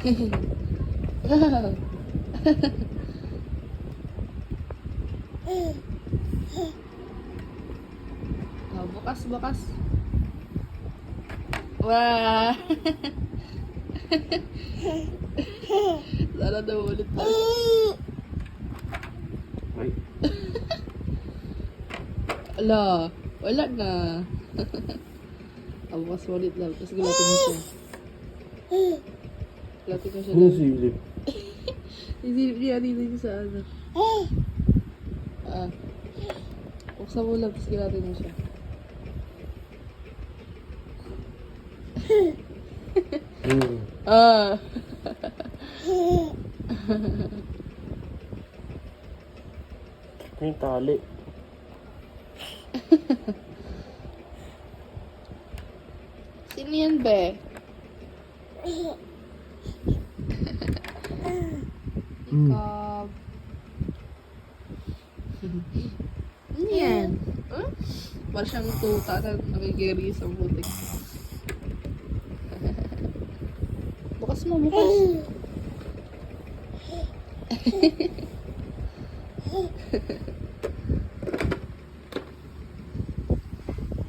Oh, bukas, bukas. Wah. Sana daw ulit lang. Ay. Ala, wala na. Ah, bukas ulit lang. Tapos gulatin mo siya. Gulatin mo siya. Ano silip? Isilip niya dito sa ano. Ah. Buksan mo lang, tapos gulatin mo siya. Ah. Ito yung tali. Sino yan, be? Ikaw. Ano yan? Huh? Parang siyang tuta na nakikiri sa butik. Bukas mo, bukas.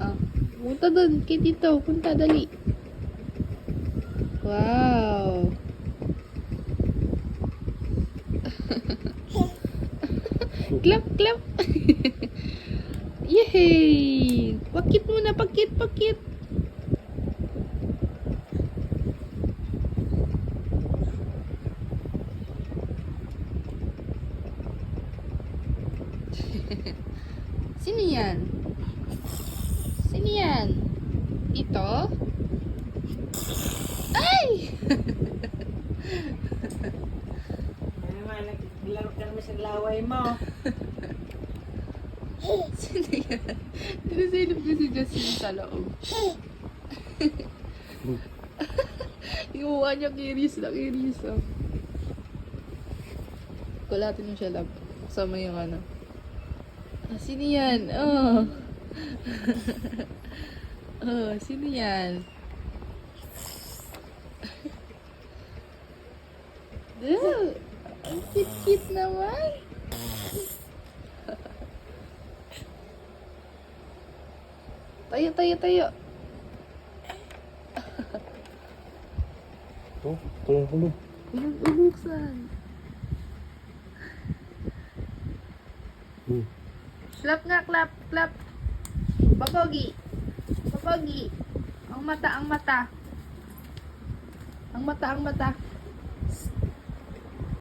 Ah, punta doon. Kaya dito. Punta, dali. Wow. Clap, clap. Yay! Pakit muna, pakit, pakit. Sino yan? Sino yan? Ito? Ay! Ano naman, naglaro ka naman sa laway mo. Sino yan? Sinasilip ko si Justin sa loob. Yung mukha niya kiris na kiris. Oh. Kulatin mo siya lang. Kasama yung ano. Ah, sino yan? Oh. Oh, sino yan? Ang cute naman. Tayo, tayo, tayo. Ito yung kulog. Ulog, saan? Clap nga, clap, clap. Papogi. Papogi. Ang mata, ang mata. Ang mata, ang mata.